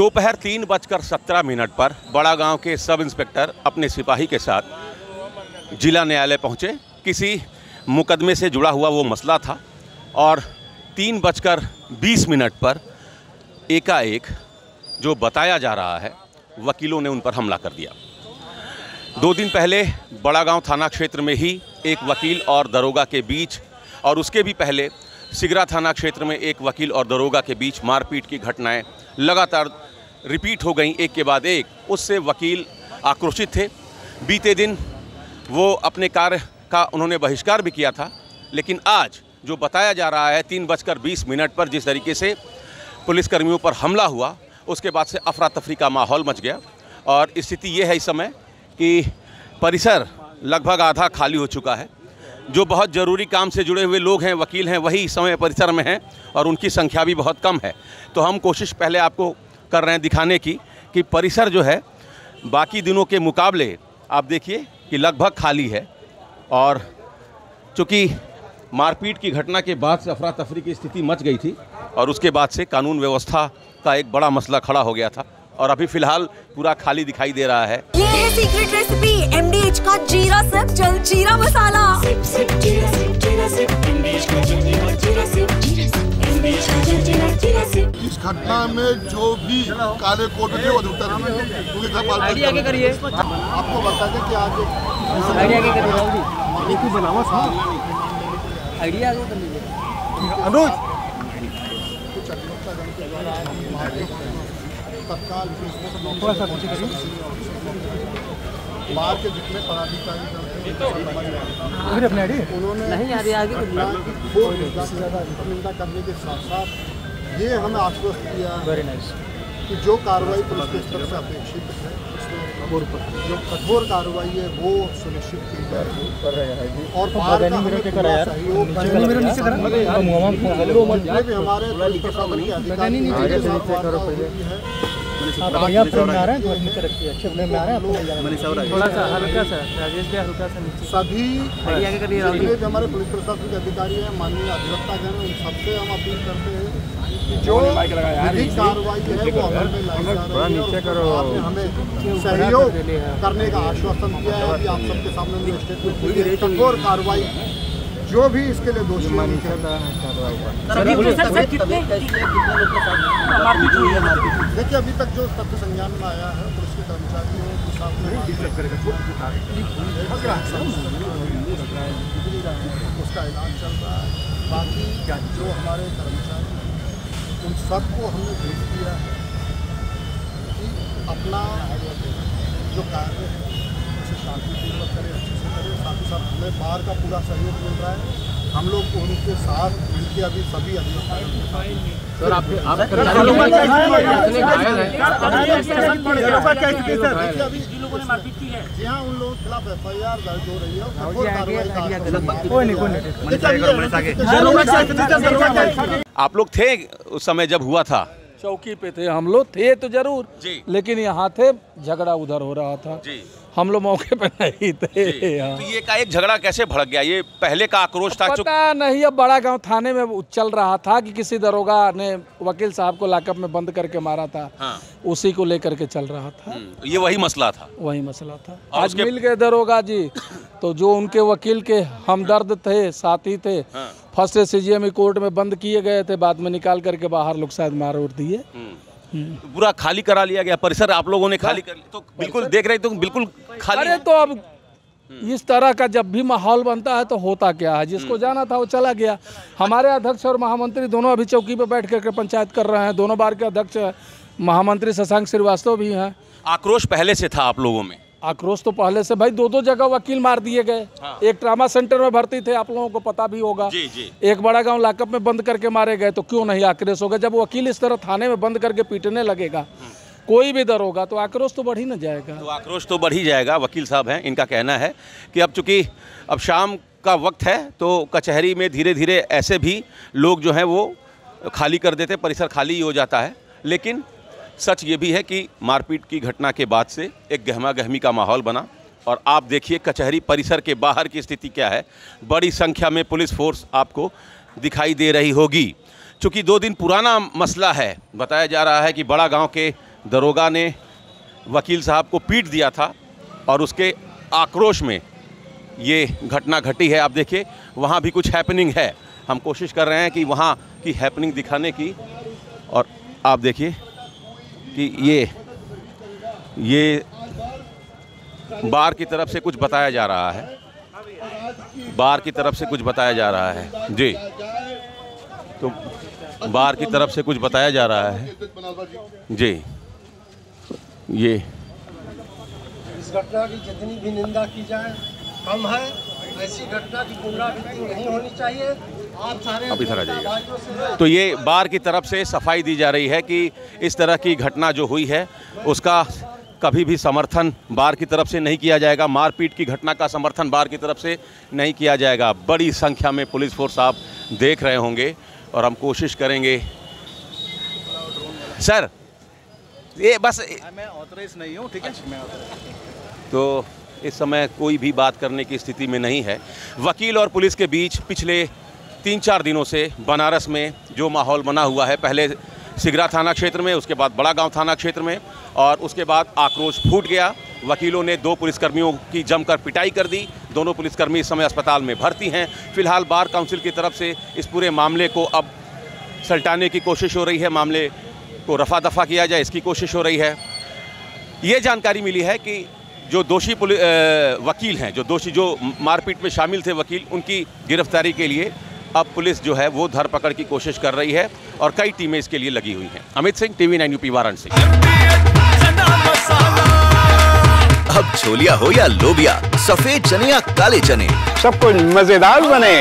दोपहर 3:17 पर बड़ा गांव के सब इंस्पेक्टर अपने सिपाही के साथ जिला न्यायालय पहुंचे। किसी मुकदमे से जुड़ा हुआ वो मसला था और 3:20 पर एकाएक जो बताया जा रहा है वकीलों ने उन पर हमला कर दिया। 2 दिन पहले बड़ा गांव थाना क्षेत्र में ही एक वकील और दरोगा के बीच और उसके भी पहले सिगरा थाना क्षेत्र में एक वकील और दरोगा के बीच मारपीट की घटनाएं लगातार रिपीट हो गईं एक के बाद एक। उससे वकील आक्रोशित थे। बीते दिन वो अपने कार्य का उन्होंने बहिष्कार भी किया था, लेकिन आज जो बताया जा रहा है 3:20 पर जिस तरीके से पुलिसकर्मियों पर हमला हुआ, उसके बाद से अफरा तफरी का माहौल मच गया और स्थिति ये है इस समय कि परिसर लगभग आधा खाली हो चुका है। जो बहुत ज़रूरी काम से जुड़े हुए लोग हैं, वकील हैं, वही इस समय परिसर में हैं और उनकी संख्या भी बहुत कम है। तो हम कोशिश पहले आपको कर रहे हैं दिखाने की कि परिसर जो है बाकी दिनों के मुकाबले आप देखिए कि लगभग खाली है। और चूँकि मारपीट की घटना के बाद से अफरा तफरी की स्थिति मच गई थी और उसके बाद से कानून व्यवस्था का एक बड़ा मसला खड़ा हो गया था और अभी फ़िलहाल पूरा खाली दिखाई दे रहा है। ये है सीक्रेट रेसिपी MDH का जीरा सिप जल जीरा मसाला। इस घटना में जो भी काले कोट थे वो आगे करिए। आपको बता दें कि आज अनुज तत्काल बाहर के जितने पदाधिकारी निंदा करने के साथ साथ ये हमें आश्वस्त किया कि जो कार्रवाई पुलिस के स्तर से अपेक्षित है जो कठोर कार्रवाई है वो सुनिश्चित की जाएगी और बाहर का हमें सहयोग जितने भी हमारे पुलिस प्रशासन के अधिकारी है बढ़िया फ्रेम में आ रहे हैं, अच्छे फ्रेम में आ रहे हैं। थोड़ा सा हल्का सा राजेश भैया, हल्का सा नीचे सभी जितने भी हमारे पुलिस प्रशासन के अधिकारी हैं, माननीय अधिवक्ता गण, उन सबसे हम अपील करते हैं कि जो विधिक कार्रवाई है वो अमल में लाई जा रही है और आपने हमें सहयोग करने का आश्वासन दिया है कि आप सबके सामने स्टेटमेंट कठोर कार्रवाई जो भी इसके लिए दोषी है। देखिए अभी तक जो तथ्य संज्ञान में आया है पुलिस के कर्मचारियों के साथ उसका इलाज चल रहा है। बाकी जो हमारे कर्मचारी उन सबको हमने भेज दिया है कि अपना जो कार्य है उसे शांतिपूर्वक करें, अच्छे से करें। साथ ही साथ हमें बाहर का पूरा सहयोग मिल रहा है। हम लोग उनके साथ मिलकर अभी सभी सर अभी लोगों ने मारपीट की है जी हाँ, उन लोगों के खिलाफ FIR दर्ज हो रही है। आप लोग थे उस समय जब हुआ था? चौकी पे थे हम लोग, थे तो जरूर जी, लेकिन यहाँ थे, झगड़ा उधर हो रहा था जी। हम लोग मौके पे नहीं थे। तो ये का एक झगड़ा कैसे भड़क गया? ये पहले का आक्रोश था? पता नहीं, अब बड़ा गांव थाने में चल रहा था कि किसी दरोगा ने वकील साहब को लॉकअप में बंद करके मारा था। हाँ। उसी को लेकर के चल रहा था। ये वही मसला था? वही मसला था। आज मिल गए दरोगा जी, तो जो उनके वकील के हमदर्द थे, साथी थे, हाँ। फर्स्ट CGM कोर्ट में बंद किए गए थे, बाद में निकाल करके बाहर लोग शायद मार उड़ दिए। पूरा खाली करा लिया गया परिसर, आप लोगों ने खाली कर लिया? तो बिल्कुल देख रहे तो बिल्कुल खाली। अरे तो अब इस तरह का जब भी माहौल बनता है तो होता क्या है, जिसको जाना था वो चला गया। हमारे अध्यक्ष और महामंत्री दोनों अभी चौकी पर बैठ करके पंचायत कर रहे हैं। दोनों बार के अध्यक्ष महामंत्री शशांक श्रीवास्तव भी हैं। आक्रोश पहले से था आप लोगों में? आक्रोश तो पहले से भाई, 2 जगह वकील मार दिए गए। हाँ। एक ट्रामा सेंटर में भर्ती थे, आप लोगों को पता भी होगा। जी, जी। एक बड़ा गांव लॉकअप में बंद करके मारे गए, तो क्यों नहीं आक्रोश होगा? जब वकील इस तरह थाने में बंद करके पीटने लगेगा कोई भी दरोगा, तो आक्रोश तो बढ़ ही न जाएगा। तो आक्रोश तो बढ़ ही जाएगा। वकील साहब हैं, इनका कहना है कि अब चूंकि अब शाम का वक्त है तो कचहरी में धीरे धीरे ऐसे भी लोग जो हैं वो खाली कर देते, परिसर खाली ही हो जाता है। लेकिन सच ये भी है कि मारपीट की घटना के बाद से एक गहमा गहमी का माहौल बना और आप देखिए कचहरी परिसर के बाहर की स्थिति क्या है। बड़ी संख्या में पुलिस फोर्स आपको दिखाई दे रही होगी। चूँकि 2 दिन पुराना मसला है, बताया जा रहा है कि बड़ा गांव के दरोगा ने वकील साहब को पीट दिया था और उसके आक्रोश में ये घटना घटी है। आप देखिए वहाँ भी कुछ हैपनिंग है, हम कोशिश कर रहे हैं कि वहाँ की हैपनिंग दिखाने की। और आप देखिए कि ये बार की तरफ से कुछ बताया जा रहा है, बार की तरफ से कुछ बताया जा रहा है जी, तो बार की तरफ से कुछ बताया जा रहा है जी। ये इस घटना की जितनी भी निंदा की जाए कम है, ऐसी घटना की पुनरावृत्ति नहीं होनी चाहिए। आप सारे अब इधर आ जाइए। तो ये बार की तरफ से सफाई दी जा रही है कि इस तरह की घटना जो हुई है उसका कभी भी समर्थन बार की तरफ से नहीं किया जाएगा, मारपीट की घटना का समर्थन बार की तरफ से नहीं किया जाएगा। बड़ी संख्या में पुलिस फोर्स आप देख रहे होंगे और हम कोशिश करेंगे। सर ये बस मैं ऑथराइज नहीं हूँ, ठीक है। तो इस समय कोई भी बात करने की स्थिति में नहीं है। वकील और पुलिस के बीच पिछले 3-4 दिनों से बनारस में जो माहौल बना हुआ है, पहले सिगरा थाना क्षेत्र में, उसके बाद बड़ा गांव थाना क्षेत्र में, और उसके बाद आक्रोश फूट गया। वकीलों ने 2 पुलिसकर्मियों की जमकर पिटाई कर दी। दोनों पुलिसकर्मी इस समय अस्पताल में भर्ती हैं। फिलहाल बार काउंसिल की तरफ से इस पूरे मामले को अब सलटाने की कोशिश हो रही है, मामले को रफा दफा किया जाए इसकी कोशिश हो रही है। ये जानकारी मिली है कि जो दोषी वकील हैं, जो मारपीट में शामिल थे वकील, उनकी गिरफ्तारी के लिए अब पुलिस जो है वो धरपकड़ की कोशिश कर रही है और कई टीमें इसके लिए लगी हुई हैं। Amit Singh, TV9 UP Varanasi. अब छोलिया हो या लोबिया, सफेद चने या काले चने, सब कुछ मजेदार बने।